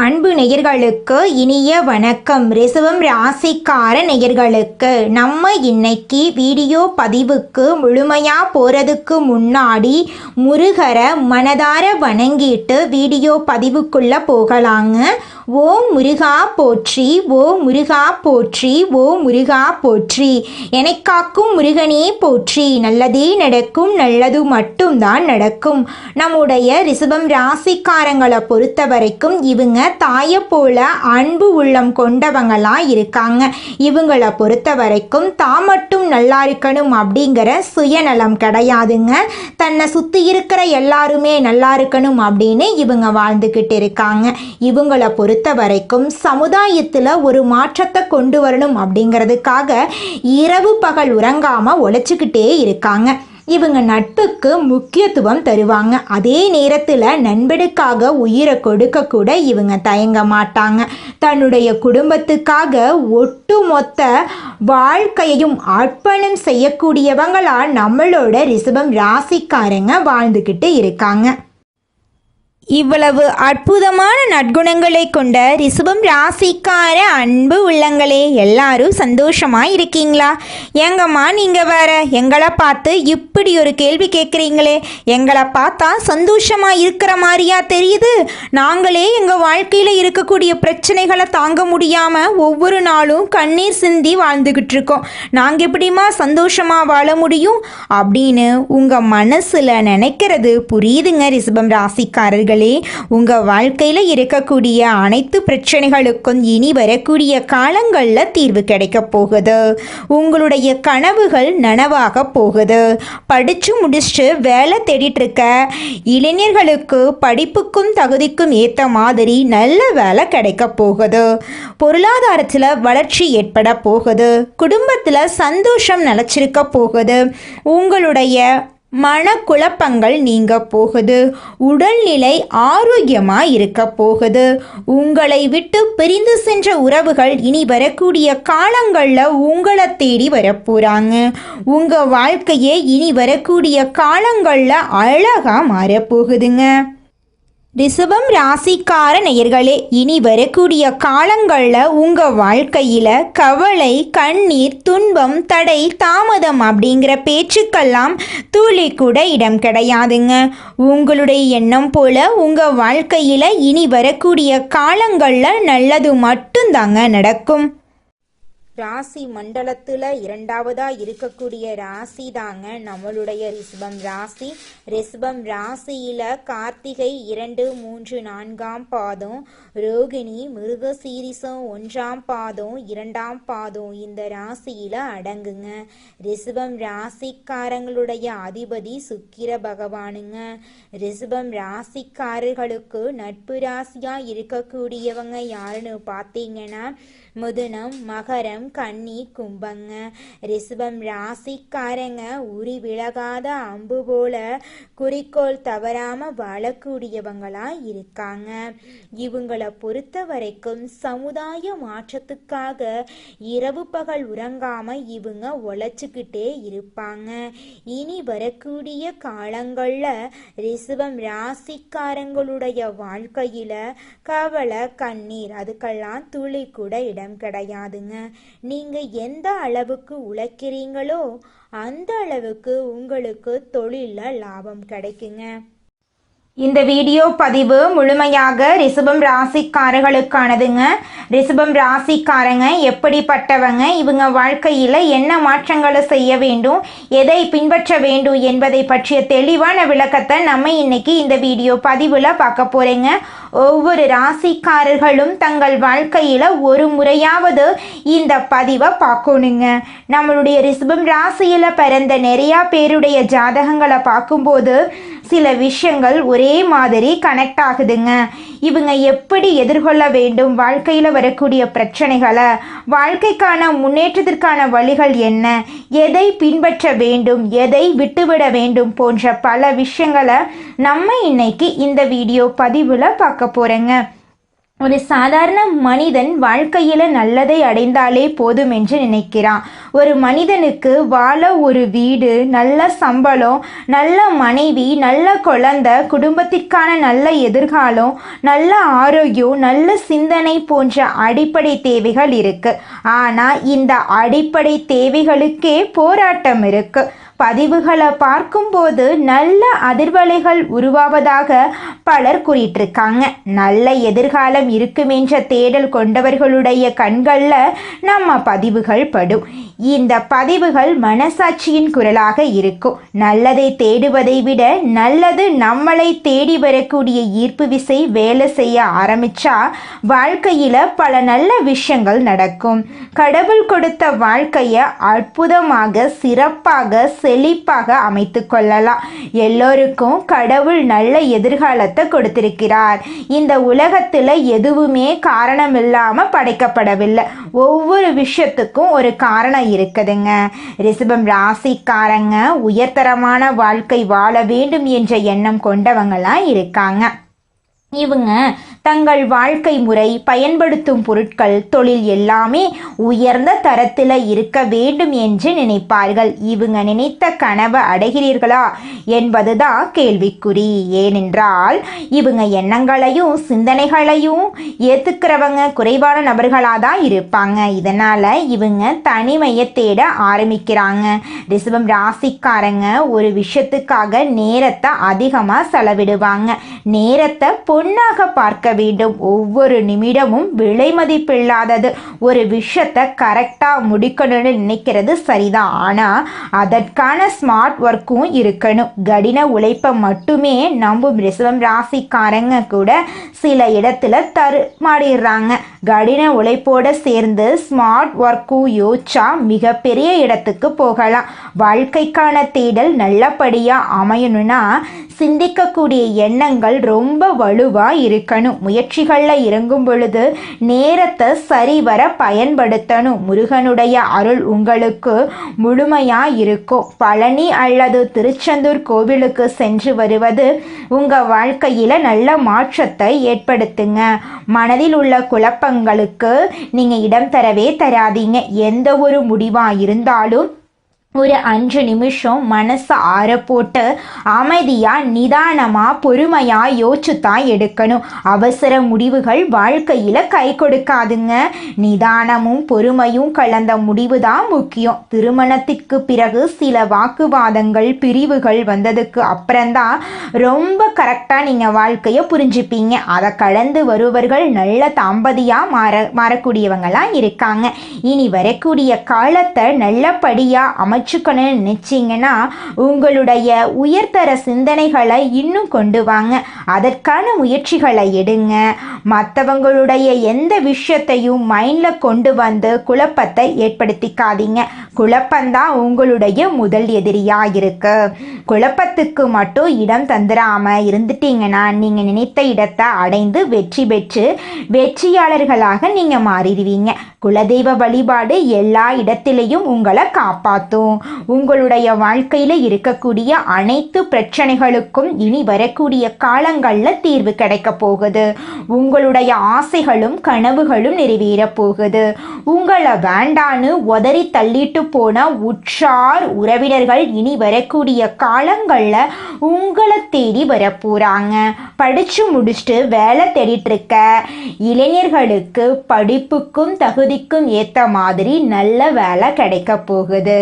அன்பு நேயர்களுக்கு இனிய வணக்கம். ரிஷபம் ராசிக்கார நேயர்களுக்கு நம்ம இன்னைக்கு வீடியோ பதிவுக்கு முழுமையா போறதுக்கு முன்னாடி முருகரை மனதார வணங்கிட்டு வீடியோ பதிவுக்குள்ள போகலாங்க. ஓ முருகா போற்றி, ஓ முருகா போற்றி, ஓ முருகா போற்றி, எனக்காக்கும் முருகனே போற்றி. நல்லதே நடக்கும், நல்லது மட்டும்தான் நடக்கும். நம்முடைய ரிஷபம் ராசிக்காரங்களை பொறுத்த வரைக்கும் இவங்க தாயை போல அன்பு உள்ளம் கொண்டவங்களா இருக்காங்க. இவங்களை பொறுத்த வரைக்கும் தான் மட்டும் நல்லா இருக்கணும் அப்படிங்கிற சுயநலம் கிடையாதுங்க. தன்னை சுற்றி இருக்கிற எல்லாருமே நல்லா இருக்கணும் அப்படின்னு இவங்க வாழ்ந்துக்கிட்டு இருக்காங்க. இவங்களை பொறுத்த வரைக்கும் சமுதாயத்தில் ஒரு மாற்றத்தை கொண்டு வரணும் அப்படிங்கிறதுக்காக இரவு பகல் உறங்காம உழைச்சிக்கிட்டே இருக்காங்க. இவங்க நட்புக்கு முக்கியத்துவம் தருவாங்க. அதே நேரத்தில் நண்பனுக்காக உயிரை கொடுக்க கூட இவங்க தயங்க மாட்டாங்க. தன்னுடைய குடும்பத்துக்காக ஒட்டுமொத்த வாழ்க்கையையும் அர்ப்பணம் செய்யக்கூடியவங்களா நம்மளோட ரிஷபம் ராசிக்காரங்க வாழ்ந்துக்கிட்டு இருக்காங்க. இவ்வளவு அற்புதமான நற்குணங்களை கொண்ட ரிஷபம் ராசிக்கார அன்பு உள்ளங்களே, எல்லாரும் சந்தோஷமா இருக்கீங்களா? எங்கம்மா நீங்கள் வேற எங்களை பார்த்து இப்படி ஒரு கேள்வி கேட்குறீங்களே, எங்களை பார்த்தா சந்தோஷமா இருக்கிற மாதிரியா தெரியுது? நாங்களே எங்கள் வாழ்க்கையில் இருக்கக்கூடிய பிரச்சனைகளை தாங்க முடியாமல் ஒவ்வொரு நாளும் கண்ணீர் சிந்தி வாழ்ந்துக்கிட்டு இருக்கோம். நாங்கள் எப்படிமா சந்தோஷமாக வாழ முடியும் அப்படின்னு உங்கள் மனசில் நினைக்கிறது புரியுதுங்க. ரிஷபம் ராசிக்காரர்கள், உங்க வாழ்க்கையில இருக்கக்கூடிய அனைத்து பிரச்சனைகளுக்கும் இனி வரக்கூடிய காலங்கள்ல தீர்வு கிடைக்க போகுது. உங்களுடைய கனவுகள் நனவாக போகுது. படிச்சு முடிச்சுட்டு வேலை தேடிட்டு இருக்க இளைஞர்களுக்கு படிப்புக்கும் தகுதிக்கும் ஏற்ற மாதிரி நல்ல வேலை கிடைக்க போகுது. பொருளாதாரத்தில் வளர்ச்சி ஏற்பட போகுது. குடும்பத்தில் சந்தோஷம் நிலச்சிருக்க போகுது. உங்களுடைய மனக்குழப்பங்கள் நீங்க போகுது. உடல்நிலை ஆரோக்கியமாக இருக்க போகுது. உங்களை விட்டு பிரிந்து சென்ற உறவுகள் இனி வரக்கூடிய காலங்களில் உங்களை தேடி வரப்போகிறாங்க. உங்கள் வாழ்க்கையே இனி வரக்கூடிய காலங்களில் அழகாக மாறப்போகுதுங்க. ரிஷபம் ராசிக்கார நேயர்களே, இனி வரக்கூடிய காலங்களில் உங்கள் வாழ்க்கையில் கவலை, கண்ணீர், துன்பம், தடை, தாமதம் அப்படிங்கிற பேச்சுக்கெல்லாம் துளி கூட இடம் கிடையாதுங்க. உங்களுடைய எண்ணம் போல உங்கள் வாழ்க்கையில் இனி வரக்கூடிய காலங்களில் நல்லது மட்டும்தாங்க நடக்கும். ராசி மண்டலத்தில் இரண்டாவதாக இருக்கக்கூடிய ராசி தாங்க நம்மளுடைய ரிஷபம் ராசி. ரிஷபம் ராசியில் கார்த்திகை 2, 3, 4ஆம் பாதம், ரோகிணி, மிருகசீரிசம் 1ஆம் பாதம், 2ஆம் பாதம் இந்த ராசியில் அடங்குங்க. ரிஷபம் ராசிக்காரங்களுடைய அதிபதி சுக்கிர பகவானுங்க. ரிஷபம் ராசிக்காரர்களுக்கு நட்பு ராசியாக இருக்கக்கூடியவங்க யாருன்னு பார்த்தீங்கன்னா மிதுனம், மகரம், கன்னி, கும்பங்க. ரிஷபம் ராசிக்காரங்க உரி விலகாத அம்பு போல குறிக்கோள் தவறாம வாழக்கூடியவங்களா இருக்காங்க. இவங்களை பொறுத்த வரைக்கும் சமுதாய மாற்றத்துக்காக இரவு பகல் உறங்காம இவங்க உழைச்சிக்கிட்டே இருப்பாங்க. இனி வரக்கூடிய காலங்கள்ல ரிஷபம் ராசிக்காரங்களுடைய வாழ்க்கையில கவலை, கண்ணீர் அதுக்கெல்லாம் துளி கூட இடம் கிடையாதுங்க. நீங்க எந்த அளவுக்கு உழைக்கிறீங்களோ அந்த அளவுக்கு உங்களுக்கு தொழில்ல லாபம் கிடைக்குங்க. இந்த வீடியோ பதிவு முழுமையாக ரிஷபம் ராசிக்காரர்களுக்கானதுங்க. ரிஷபம் ராசிக்காரங்க எப்படிப்பட்டவங்க, இவங்க வாழ்க்கையில் என்ன மாற்றங்களை செய்ய வேண்டும், எதை பின்பற்ற வேண்டும் என்பதை பற்றிய தெளிவான விளக்கத்தை நம்ம இன்னைக்கு இந்த வீடியோ பதிவில் பார்க்க போகிறேங்க. ஒவ்வொரு ராசிக்காரர்களும் தங்கள் வாழ்க்கையில் ஒரு முறையாவது இந்த பதிவை பார்க்கணுங்க. நம்மளுடைய ரிஷபம் ராசியில் பிறந்த நிறையா பேருடைய ஜாதகங்களை பார்க்கும்போது சில விஷயங்கள் ஒரே மாதிரி கனெக்ட் ஆகுதுங்க. இவங்க எப்படி எதிர்கொள்ள வேண்டும், வாழ்க்கையில் வரக்கூடிய பிரச்சனைகளை, வாழ்க்கைக்கான முன்னேற்றத்திற்கான வழிகள் என்ன, எதை பின்பற்ற வேண்டும், எதை விட்டுவிட வேண்டும் போன்ற பல விஷயங்களை நம்ம இன்னைக்கு இந்த வீடியோ பதிவில் பார்க்க போகிறோங்க. ஒரு சாதாரண மனிதன் வாழ்க்கையில் நல்லதை அடைந்தாலே போதும் என்று நினைக்கிறான். ஒரு மனிதனுக்கு வாழ ஒரு வீடு, நல்ல சம்பளம், நல்ல மனைவி, நல்ல குழந்தை, குடும்பத்திற்கான நல்ல எதிர்காலம், நல்ல ஆரோக்கியம், நல்ல சிந்தனை போன்ற அடிப்படை தேவைகள் இருக்கு. ஆனால் இந்த அடிப்படை தேவைகளுக்கே போராட்டம் இருக்கு. பதிவுகளை பார்க்கும்போது நல்ல அதிர்வலைகள் உருவாவதாக பலர் கூறிட்டிருக்காங்க. நல்ல எதிர்காலம் இருக்குமென்ற தேடல் கொண்டவர்களுடைய கண்களில் நம்ம பதிவுகள் படும். இந்த பதிவுகள் மனசாட்சியின் குரலாக இருக்கும். நல்லதை தேடுவதை விட நல்லது நம்மளை தேடி வரக்கூடிய ஈர்ப்பு விசை வேலை செய்ய ஆரம்பிச்சா வாழ்க்கையில் பல நல்ல விஷயங்கள் நடக்கும். கடவுள் கொடுத்த வாழ்க்கையை அற்புதமாக, சிறப்பாக, செழிப்பாக அமைத்து கொள்ளலாம். எல்லோருக்கும் கடவுள் நல்ல எதிர்காலத்தை கொடுத்திருக்கிறார். இந்த உலகத்தில் எதுவுமே காரணம் இல்லாமல் படைக்கப்படவில்லை. ஒவ்வொரு விஷயத்துக்கும் ஒரு காரணம் இருக்குதுங்க. ரிஷபம் ராசிக்காரங்க உயர்தரமான வாழ்க்கை வாழ வேண்டும் என்ற எண்ணம் கொண்டவங்களாம் இருக்காங்க. இவங்க தங்கள் வாழ்க்கை முறை, பயன்படுத்தும் பொருட்கள், தொழில் எல்லாமே உயர்ந்த தரத்தில் இருக்க வேண்டும் என்று நினைப்பார்கள். இவங்க நினைத்த கனவை அடைகிறீர்களா என்பதுதான் கேள்விக்குறி. ஏனென்றால் இவங்க எண்ணங்களையும் சிந்தனைகளையும் ஏற்றுக்கிறவங்க குறைவான நபர்களாக தான் இருப்பாங்க. இதனால் இவங்க தனிமையை தேட ஆரம்பிக்கிறாங்க. ரிஷபம் ராசிக்காரங்க ஒரு விஷயத்துக்காக நேரத்தை அதிகமாக செலவிடுவாங்க. நேரத்தை பொன்னாக பார்க்க வேண்டும். ஒவ்வொரு நிமிடமும் விலை மதிப்பில்லாதது. ஒரு விஷயத்தை கரெக்டாக முடிக்கணும்னு நினைக்கிறது சரிதான், ஆனால் அதற்கான ஸ்மார்ட் ஒர்க்கும் இருக்கணும். கடின உழைப்பை மட்டுமே நம்பும் ரிஷபம் ராசிக்காரங்க கூட சில இடத்துல தருமாறிடுறாங்க. கடின உழைப்போடு சேர்ந்து ஸ்மார்ட் ஒர்க்கும் யோசிச்சா மிகப்பெரிய இடத்துக்கு போகலாம். வாழ்க்கைக்கான தேடல் நல்லபடியாக அமையணும்னா சிந்திக்கக்கூடிய எண்ணங்கள் ரொம்ப வலுவாக இருக்கணும். முயற்சிகளில் இறங்கும் பொழுது நேரத்தை சரிவர பயன்படுத்தணும். முருகனுடைய அருள் உங்களுக்கு முழுமையாக இருக்கும். பழனி அல்லது திருச்செந்தூர் கோவிலுக்கு சென்று வருவது உங்கள் வாழ்க்கையில் நல்ல மாற்றத்தை ஏற்படுத்துங்க. மனதில் உள்ள குழப்பங்களுக்கு நீங்கள் இடம் தரவே தராதீங்க. எந்த ஒரு முடிவாக இருந்தாலும் ஒரு 5 நிமிஷம் மனசை ஆற போட்டு அமைதியாக, நிதானமாக, பொறுமையாக யோசிச்சு தான் எடுக்கணும். அவசர முடிவுகள் வாழ்க்கையில் கை கொடுக்காதுங்க. நிதானமும் பொறுமையும் கலந்த முடிவு தான் முக்கியம். திருமணத்திற்கு பிறகு சில வாக்குவாதங்கள், பிரிவுகள் வந்ததுக்கு அப்புறம்தான் ரொம்ப கரெக்டாக நீங்கள் வாழ்க்கையை புரிஞ்சுப்பீங்க. அதை கடந்து வருவர்கள் நல்ல தம்பதியாக மாறக்கூடியவங்களாம் இருக்காங்க. இனி வரக்கூடிய காலத்தை நல்லபடியாக வச்சுக்கணும்னு நினச்சிங்கன்னா உங்களுடைய உயர்தர சிந்தனைகளை இன்னும் கொண்டு வாங்க. அதற்கான முயற்சிகளை எடுங்க. மற்றவங்களுடைய எந்த விஷயத்தையும் மைண்டில் கொண்டு வந்து குழப்பத்தை ஏற்படுத்திக்காதீங்க. குழப்பந்தான் உங்களுடைய முதல் எதிரியாக இருக்கு. குழப்பத்துக்கு மட்டும் இடம் தந்துடாமல் இருந்துட்டீங்கன்னா நீங்கள் நினைத்த இடத்தை அடைந்து வெற்றி பெற்று வெற்றியாளர்களாக நீங்கள் மாறிடுவீங்க. குலதெய்வ வழிபாடு எல்லா இடத்திலையும் உங்களை காப்பாற்றும். உங்களுடைய வாழ்க்கையில் இருக்கக்கூடிய அனைத்து பிரச்சனைகளுக்கும் இனி வரக்கூடிய காலங்களில் தீர்வு கிடைக்க போகுது. உங்களுடைய ஆசைகளும் கனவுகளும் நிறைவேற போகுது. உங்களை வேண்டான்னு உதறி தள்ளிட்டு போன உற்றார் உறவினர்கள் இனி வரக்கூடிய காலங்களில் உங்களை தேடி வரப்போறாங்க. படிச்சு முடிச்சுட்டு வேலை தேடிட்டு இருக்க இளைஞர்களுக்கு படிப்புக்கும் தகுதிக்கும் ஏற்ற மாதிரி நல்ல வேலை கிடைக்க போகுது.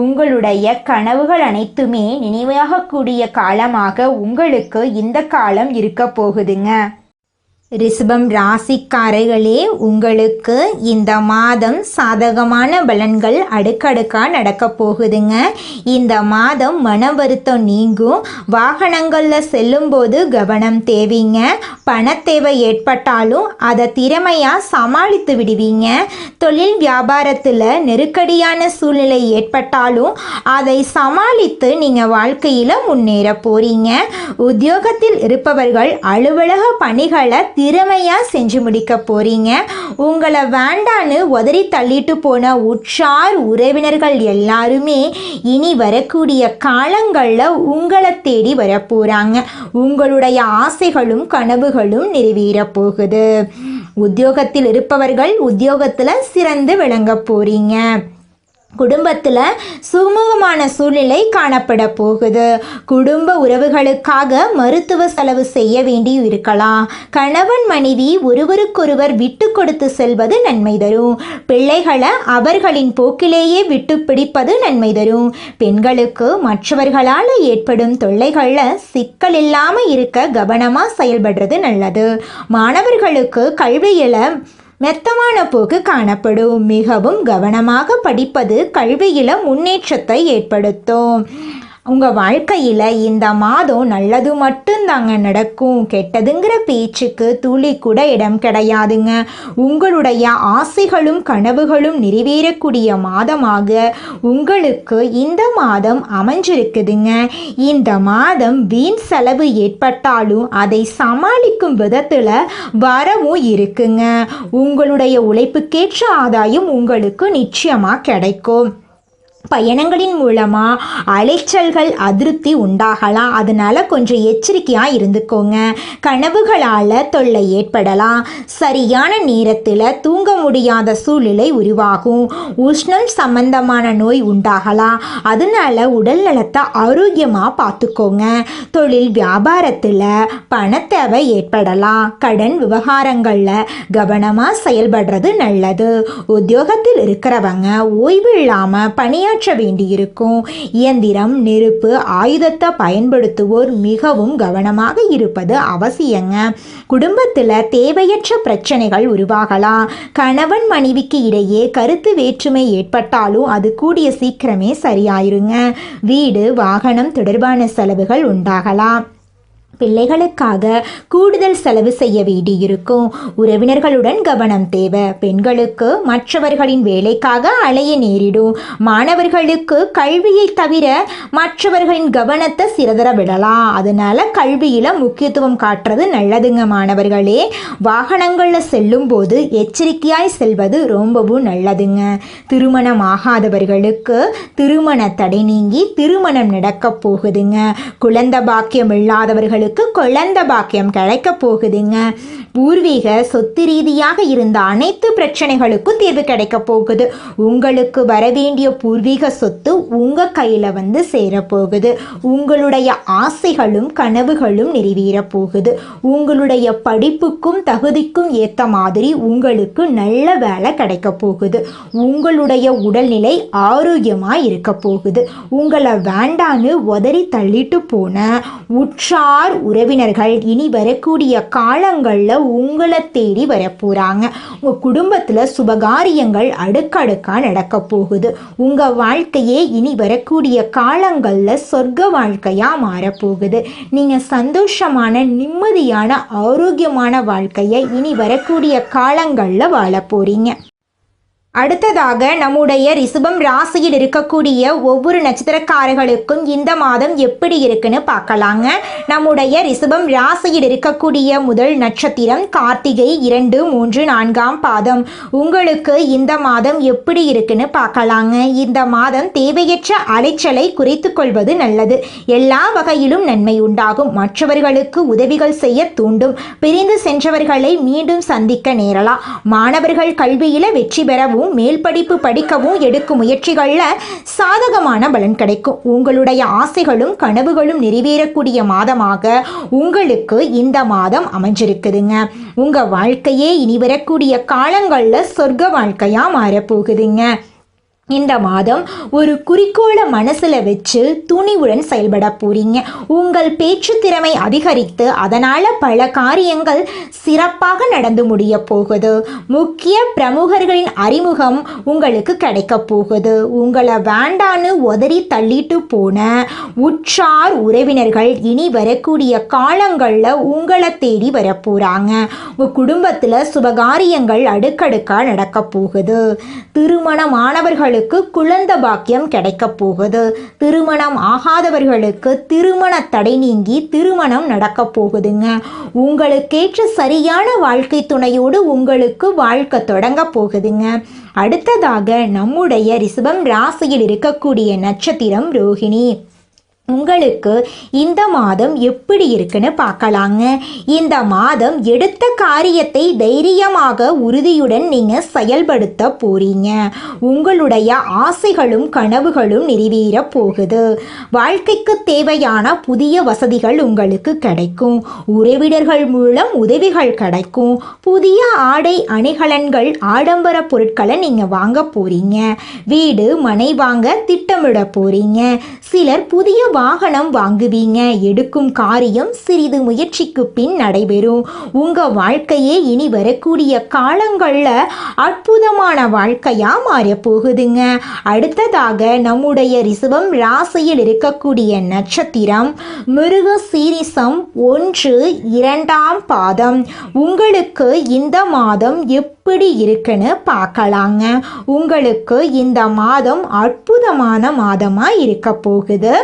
உங்களுடைய கனவுகள் அனைத்துமே நினைவாகக்கூடிய காலமாக உங்களுக்கு இந்த காலம் இருக்க போகுதுங்க. ரிஷபம் ராசிக்காரர்களே, உங்களுக்கு இந்த மாதம் சாதகமான பலன்கள் அடுக்கடுக்காக நடக்க போகுதுங்க. இந்த மாதம் மன வருத்தம் நீங்கும். வாகனங்களில் செல்லும்போது கவனம் தேவைங்க. பண தேவை ஏற்பட்டாலும் அதை திறமையாக சமாளித்து விடுவீங்க. தொழில் வியாபாரத்தில் நெருக்கடியான சூழ்நிலை ஏற்பட்டாலும் அதை சமாளித்து நீங்கள் வாழ்க்கையில் முன்னேற போகிறீங்க. உத்தியோகத்தில் இருப்பவர்கள் அலுவலக பணிகளை திறமையாக செஞ்சு முடிக்க போகிறீங்க. உங்களை வேண்டான்னு உதறி தள்ளிட்டு போன உற்றார் உறவினர்கள் எல்லாருமே இனி வரக்கூடிய காலங்களில் உங்களை தேடி வரப்போகிறாங்க. உங்களுடைய ஆசைகளும் கனவுகளும் நிறைவேற போகுது. உத்தியோகத்தில் இருப்பவர்கள் உத்தியோகத்தில் சிறந்து விளங்க போறீங்க. குடும்பத்தில் சுமூகமான சூழ்நிலை காணப்பட போகுது. குடும்ப உறவுகளுக்காக மருத்துவ செலவு செய்ய வேண்டி இருக்கலாம். கணவன் மனைவி ஒருவருக்கொருவர் விட்டு கொடுத்து செல்வது நன்மை தரும். பிள்ளைகளை அவர்களின் போக்கிலேயே விட்டு பிடிப்பது நன்மை தரும். பெண்களுக்கு மற்றவர்களால் ஏற்படும் தொல்லைகளில் சிக்கல் இல்லாமல் இருக்க கவனமாக செயல்படுறது நல்லது. மாணவர்களுக்கு கல்வியில் மெத்தமான போக்கு காணப்படும். மிகவும் கவனமாக படிப்பது கல்வியில் முன்னேற்றத்தை ஏற்படுத்தும். உங்கள் வாழ்க்கையில் இந்த மாதம் நல்லது மட்டும்தாங்க நடக்கும். கெட்டதுங்கிற பேச்சுக்கு துளி கூட இடம் கிடையாதுங்க. உங்களுடைய ஆசைகளும் கனவுகளும் நிறைவேறக்கூடிய மாதமாக உங்களுக்கு இந்த மாதம் அமைஞ்சிருக்குதுங்க. இந்த மாதம் வீண் செலவு ஏற்பட்டாலும் அதை சமாளிக்கும் விதத்தில் வரவும் இருக்குங்க. உங்களுடைய உழைப்புக்கேற்ற ஆதாயம் உங்களுக்கு நிச்சயமாக கிடைக்கும். பயணங்களின் மூலமாக அலைச்சல்கள் அதிருப்தி உண்டாகலாம். அதனால் கொஞ்சம் எச்சரிக்கையாக இருந்துக்கோங்க. கனவுகளால் தொல்லை ஏற்படலாம். சரியான நேரத்தில் தூங்க முடியாத சூழ்நிலை உருவாகும். உஷ்ணம் சம்பந்தமான நோய் உண்டாகலாம். அதனால் உடல் நலத்தை ஆரோக்கியமாக பார்த்துக்கோங்க. தொழில் வியாபாரத்தில் பணத்தேவை ஏற்படலாம். கடன் விவகாரங்களில் கவனமாக செயல்படுறது நல்லது. உத்தியோகத்தில் இருக்கிறவங்க ஓய்வு இல்லாமல் பணியாற்ற வேண்டியிருக்கும். இயந்திரம், நெருப்பு, ஆயுதத்தை பயன்படுத்துவோர் மிகவும் கவனமாக இருப்பது அவசியங்க. குடும்பத்தில் தேவையற்ற பிரச்சனைகள் உருவாகலாம். கணவன் மனைவிக்கு இடையே கருத்து வேற்றுமை ஏற்பட்டாலும் அது கூடிய சீக்கிரமே சரியாயிருங்க. வீடு, வாகனம் தொடர்பான செலவுகள் உண்டாகலாம். பிள்ளைகளுக்காக கூடுதல் செலவு செய்ய வேண்டியிருக்கும். உறவினர்களுடன் கவனம் தேவை. பெண்களுக்கு மற்றவர்களின் வேலைக்காக அலைய நேரிடும். மாணவர்களுக்கு கல்வியை தவிர மற்றவர்களின் கவனத்தை சிதற விடலாம். அதனால கல்வியில் முக்கியத்துவம் காட்டுறது நல்லதுங்க. மாணவர்களே, வாகனங்களில் செல்லும் போது எச்சரிக்கையாய் செல்வது ரொம்பவும் நல்லதுங்க. திருமணம் ஆகாதவர்களுக்கு திருமண தடை நீங்கி திருமணம் நடக்க போகுதுங்க. குழந்தை பாக்கியம் இல்லாதவர்களுக்கு குழந்தை பாக்கியம் கிடைக்க போகுதுங்க. பூர்வீக சொத்து ரீதியாக இருந்த அனைத்து பிரச்சனைகளுக்கும் தீர்வு கிடைக்க போகுது. உங்களுக்கு வரவேண்டிய பூர்வீக சொத்து உங்க கையில வந்து சேரப்போகுது. உங்களுடைய ஆசைகளும் கனவுகளும் நிறைவேற போகுது. உங்களுடைய படிப்புக்கும் தகுதிக்கும் ஏற்ற மாதிரி உங்களுக்கு நல்ல வேலை கிடைக்க போகுது. உங்களுடைய உடல்நிலை ஆரோக்கியமாக இருக்க போகுது. உங்களை வேண்டான்னு உதறி தள்ளிட்டு போன உற்றார் உறவினர்கள் இனி வரக்கூடிய காலங்களில் உங்களை தேடி வரப்போகிறாங்க. உங்கள் குடும்பத்தில் சுபகாரியங்கள் அடுக்கடுக்காக நடக்க போகுது. உங்கள் வாழ்க்கையே இனி வரக்கூடிய காலங்களில் சொர்க்க வாழ்க்கையாக மாறப்போகுது. நீங்கள் சந்தோஷமான, நிம்மதியான, ஆரோக்கியமான வாழ்க்கையை இனி வரக்கூடிய காலங்களில் வாழ போகிறீங்க. அடுத்ததாக நம்முடைய ரிஷபம் ராசியில் இருக்கக்கூடிய ஒவ்வொரு நட்சத்திரக்காரர்களுக்கும் இந்த மாதம் எப்படி இருக்குன்னு பார்க்கலாங்க. நம்முடைய ரிஷபம் ராசியில் இருக்கக்கூடிய முதல் நட்சத்திரம் கார்த்திகை 2, 3, 4ஆம் பாதம். உங்களுக்கு இந்த மாதம் எப்படி இருக்குன்னு பார்க்கலாங்க. இந்த மாதம் தேவையற்ற அலைச்சலை குறைத்து கொள்வது நல்லது. எல்லா வகையிலும் நன்மை உண்டாகும். மற்றவர்களுக்கு உதவிகள் செய்ய தூண்டும். பிரிந்து சென்றவர்களை மீண்டும் சந்திக்க நேரலாம். மாணவர்கள் கல்வியில் வெற்றி பெறவும் மேல் படிப்பு படிக்கவும் எடுக்கும் முயற்சிகளில் சாதகமான பலன் கிடைக்கும். உங்களுடைய ஆசைகளும் கனவுகளும் நிறைவேறக்கூடிய மாதமாக உங்களுக்கு இந்த மாதம் அமைஞ்சிருக்குதுங்க. உங்க வாழ்க்கையே இனி வரக்கூடிய காலங்களில் சொர்க்க வாழ்க்கையா மாறப்போகுதுங்க. இந்த மாதம் ஒரு குறிக்கோளை மனசில் வச்சு துணிவுடன் செயல்பட போறீங்க. உங்கள் பேச்சு திறமை அதிகரித்து அதனால் பல காரியங்கள் சிறப்பாக நடந்து முடிய போகுது. முக்கிய பிரமுகர்களின் அறிமுகம் உங்களுக்கு கிடைக்க போகுது. உங்களை வேண்டான்னு உதறி தள்ளிட்டு போன உற்றார் உறவினர்கள் இனி வரக்கூடிய காலங்களில் உங்களை தேடி வரப்போகிறாங்க. உங்கள் குடும்பத்தில் சுபகாரியங்கள் அடுக்கடுக்காக நடக்க போகுது. திருமணமானவர்களுக்கு குழந்தை பாக்கியம் கிடைக்க போகுது. திருமணம் ஆகாதவர்களுக்கு திருமண தடை நீங்கி திருமணம் நடக்க போகுதுங்க. உங்களுக்கேற்ற சரியான வாழ்க்கை துணையோடு உங்களுக்கு வாழ்க்கை தொடங்க போகுதுங்க. அடுத்ததாக நம்முடைய ரிஷபம் ராசியில் இருக்கக்கூடிய நட்சத்திரம் ரோஹிணி. உங்களுக்கு இந்த மாதம் எப்படி இருக்குன்னு பார்க்கலாங்க. இந்த மாதம் எடுத்த காரியத்தை தைரியமாக உறுதியுடன் நீங்கள் செயல்படுத்த போறீங்க. உங்களுடைய ஆசைகளும் கனவுகளும் நிறைவேற போகுது. வாழ்க்கைக்கு தேவையான புதிய வசதிகள் உங்களுக்கு கிடைக்கும். உறவினர்கள் மூலம் உதவிகள் கிடைக்கும். புதிய ஆடை அணிகலன்கள் ஆடம்பர பொருட்களை நீங்கள் வாங்க போறீங்க. வீடு மனை வாங்க திட்டமிட போறீங்க. சிலர் புதிய வாகனம் வாங்குவீங்க. எடுக்கும் காரியம் சிறிது முயற்சிக்கு பின் நடைபெறும். உங்க வாழ்க்கையே இனி வரக்கூடிய காலங்கள்ல அற்புதமான வாழ்க்கையா மாறப் போகுதுங்க. அடுத்ததாக நம்முடைய ரிஷபம் ராசியில் இருக்கக்கூடிய நட்சத்திரம் மிருக சீரிசம் 1, 2ஆம் பாதம். உங்களுக்கு இந்த மாதம் எப்படி இருக்குன்னு பார்க்கலாங்க. உங்களுக்கு இந்த மாதம் அற்புதமான மாதமா இருக்க போகுது.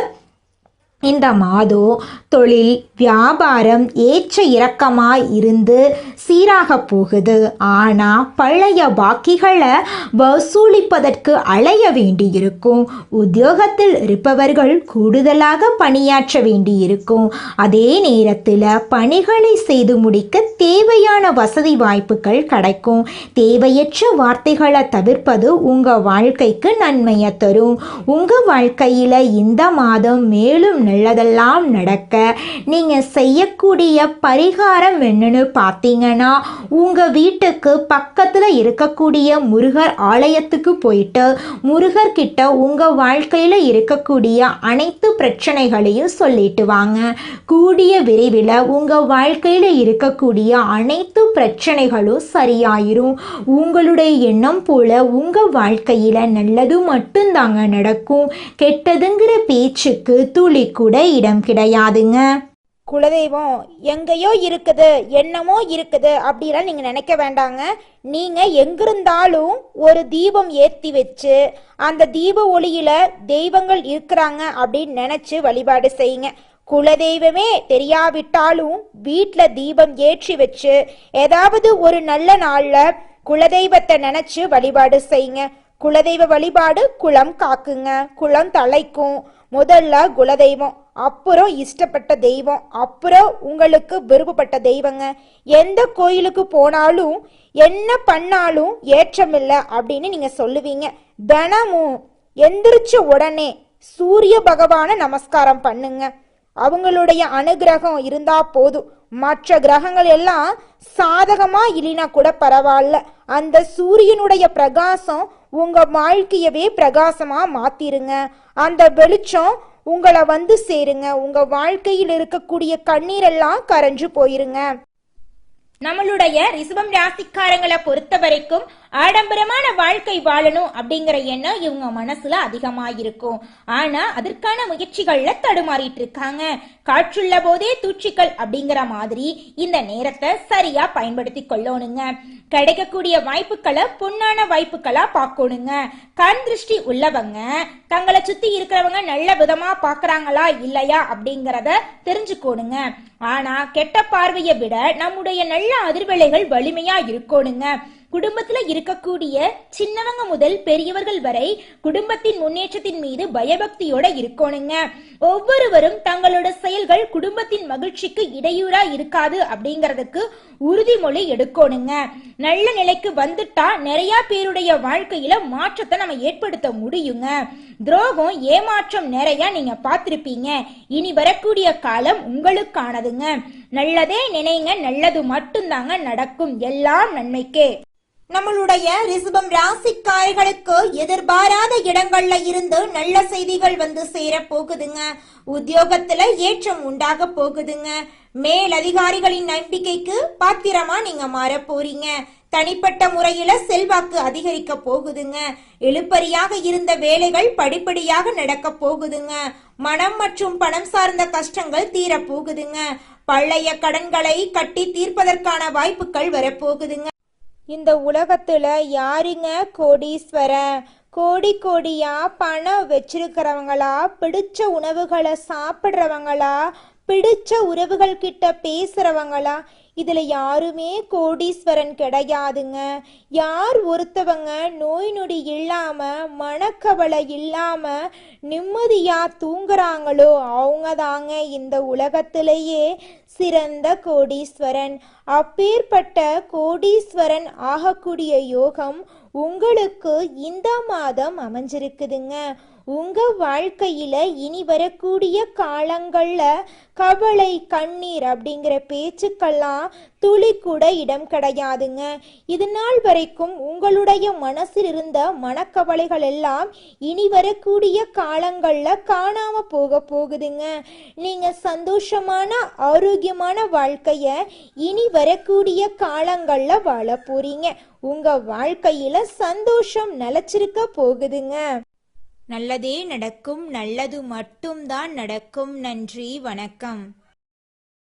இந்த மாதம் தொழில் வியாபாரம் ஏற்ற இறக்கமாய் இருந்து சீராக போகுது. ஆனால் பழைய பாக்கிகளை வசூலிப்பதற்கு அலைய வேண்டியிருக்கும். உத்தியோகத்தில் இருப்பவர்கள் கூடுதலாக பணியாற்ற வேண்டியிருக்கும். அதே நேரத்தில் பணிகளை செய்து முடிக்க தேவையான வசதி வாய்ப்புகள் கிடைக்கும். தேவையற்ற வார்த்தைகளை தவிர்ப்பது உங்கள் வாழ்க்கைக்கு நன்மையை தரும். உங்கள் வாழ்க்கையில் இந்த மாதம் மேலும் நல்லதெல்லாம் நடக்க நீங்கள் செய்யக்கூடிய பரிகாரம் என்னன்னு பார்த்தீங்கன்னா, உங்கள் வீட்டுக்கு பக்கத்தில் இருக்கக்கூடிய முருகர் ஆலயத்துக்கு போயிட்டு முருகர்கிட்ட உங்கள் வாழ்க்கையில் இருக்கக்கூடிய அனைத்து பிரச்சனைகளையும் சொல்லிட்டு வாங்க. கூடிய விரைவில் உங்கள் வாழ்க்கையில் இருக்கக்கூடிய அனைத்து பிரச்சனைகளும் சரியாயிரும். உங்களுடைய எண்ணம் போல உங்கள் வாழ்க்கையில் நல்லது மட்டும்தாங்க நடக்கும். கெட்டதுங்கிற பேச்சுக்கு துளி கூட இடம் கிடையாதுங்க. குலதெய்வம் எங்கேயோ இருக்குது, என்னமோ இருக்குது அப்படிலாம் நீங்கள் நினைக்க வேண்டாங்க. நீங்கள் எங்கிருந்தாலும் ஒரு தீபம் ஏற்றி வச்சு அந்த தீப ஒளியில் தெய்வங்கள் இருக்கிறாங்க அப்படின்னு நினச்சி வழிபாடு செய்யுங்க. குலதெய்வமே தெரியாவிட்டாலும் வீட்டில் தீபம் ஏற்றி வச்சு ஏதாவது ஒரு நல்ல நாளில் குலதெய்வத்தை நினச்சி வழிபாடு செய்யுங்க. குலதெய்வ வழிபாடு குலம் காக்குங்க, குலம் தலைக்கும். முதல்ல குலதெய்வம், அப்புறம் இஷ்டப்பட்ட தெய்வம், அப்புறம் உங்களுக்கு விருப்பப்பட்ட தெய்வங்க. எந்த கோயிலுக்கு போனாலும் என்ன பண்ணாலும் ஏற்றமில்லை அப்படின்னு நீங்க சொல்லுவீங்க. தினமும் எந்திரிச்ச உடனே சூரிய பகவானை நமஸ்காரம் பண்ணுங்க. அவங்களுடைய அனுகிரகம் இருந்தா போதும். மற்ற கிரகங்கள் எல்லாம் சாதகமா இல்லைனா கூட பரவாயில்ல, அந்த சூரியனுடைய பிரகாசம் உங்க வாழ்க்கையவே பிரகாசமா மாத்திருங்க. அந்த வெளிச்சம் உங்களை வந்து சேருங்க. உங்க வாழ்க்கையில் இருக்கக்கூடிய கண்ணீரெல்லாம் கரைஞ்சு போயிருங்க. நம்மளுடைய ரிஷபம் ராசிக்காரங்களை பொறுத்த வரைக்கும் ஆடம்பரமான வாழ்க்கை வாழணும் அப்படிங்கிற எண்ணம் இவங்க மனசுல அதிகமா இருக்கும். ஆனா அதற்கான முயற்சிகள்ல தடுமாறிட்டு இருக்காங்க. காற்றுள்ள போதே தூற்றிகள் அப்படிங்கிற மாதிரி இந்த நேரத்தை சரியா பயன்படுத்தி கொள்ளணுங்க. கிடைக்கக்கூடிய வாய்ப்புகளை பொன்னான வாய்ப்புகளா பார்க்கணுங்க. கண் திருஷ்டி உள்ளவங்க தங்களை சுத்தி இருக்கிறவங்க நல்ல விதமா பாக்குறாங்களா இல்லையா அப்படிங்கிறத தெரிஞ்சுக்கோணுங்க. ஆனா கெட்ட பார்வையை விட நம்முடைய நல்ல அதிர்வலைகள் வலிமையா இருக்கணுங்க. குடும்பத்துல இருக்கக்கூடிய சின்னவங்க முதல் பெரியவர்கள் வரை குடும்பத்தின் முன்னேற்றத்தின் மீது பயபக்தியோட இருக்கணுங்க. ஒவ்வொருவரும் தங்களோட செயல்கள் குடும்பத்தின் மகிழ்ச்சிக்கு இடையூறா இருக்காது அப்படிங்கிறதுக்கு உறுதிமொழி எடுக்கணுங்க. நல்ல நிலைக்கு வந்துட்டா நிறைய பேருடைய வாழ்க்கையில மாற்றத்தை நம்ம ஏற்படுத்த முடியுங்க. துரோகம் ஏமாற்றம் நிறைய நீங்க பார்த்திருப்பீங்க. இனி வரக்கூடிய காலம் உங்களுக்கானதுங்க. நல்லதே நினைங்க, நல்லது மட்டும்தாங்க நடக்கும். எல்லாம் நன்மைக்கே. நம்மளுடைய ரிஷபம் ராசிக்காரர்களுக்கு எதிர்பாராத இடங்கள்ல இருந்து நல்ல செய்திகள் வந்து சேர போகுதுங்க. உத்தியோகத்துல ஏற்றம் உண்டாக போகுதுங்க. மேல் அதிகாரிகளின் நம்பிக்கைக்கு பாத்திரமா நீங்க மாற போறீங்க. தனிப்பட்ட முறையில செல்வாக்கு அதிகரிக்க போகுதுங்க. இழுபறியாக இருந்த வேலைகள் படிப்படியாக நடக்க போகுதுங்க. மனம் மற்றும் பணம் சார்ந்த கஷ்டங்கள் தீர போகுதுங்க. பழைய கடன்களை கட்டி தீர்ப்பதற்கான வாய்ப்புகள் வரப்போகுதுங்க. இந்த உலகத்துல யாருங்க கோடீஸ்வரன்? கோடி கோடியா பணம் வச்சிருக்கிறவங்களா, பிடிச்ச உணவுகளை சாப்பிட்றவங்களா, பிடிச்ச உறவுகள் கிட்ட பேசுறவங்களா, இதுல யாருமே கோடீஸ்வரன் கிடையாதுங்க. யார் ஒருத்தவங்க நோய் நொடி இல்லாம மனக்கவலை இல்லாம நிம்மதியா தூங்குறாங்களோ அவங்க தாங்க இந்த உலகத்திலேயே சிறந்த கோடீஸ்வரன். அப்பேற்பட்ட கோடீஸ்வரன் ஆகக்கூடிய யோகம் உங்களுக்கு இந்த மாதம் அமைஞ்சிருக்குதுங்க. உங்க வாழ்க்கையில இனி வரக்கூடிய காலங்கள்ல கவலை கண்ணீர் அப்படிங்கிற பேச்சுக்கெல்லாம் துளி கூட இடம் கிடையாதுங்க. இது நாள் வரைக்கும் உங்களுடைய மனசில் இருந்த மனக்கவலைகள் எல்லாம் இனி வரக்கூடிய காலங்கள்ல காணாம போகுதுங்க. நீங்க சந்தோஷமான ஆரோக்கியமான வாழ்க்கைய இனி வரக்கூடிய காலங்கள்ல வாழ போறீங்க. உங்க வாழ்க்கையில சந்தோஷம் நிலைச்சிருக்க போகுதுங்க. நல்லதே நடக்கும், நல்லது மட்டும்தான் நடக்கும். நன்றி, வணக்கம்.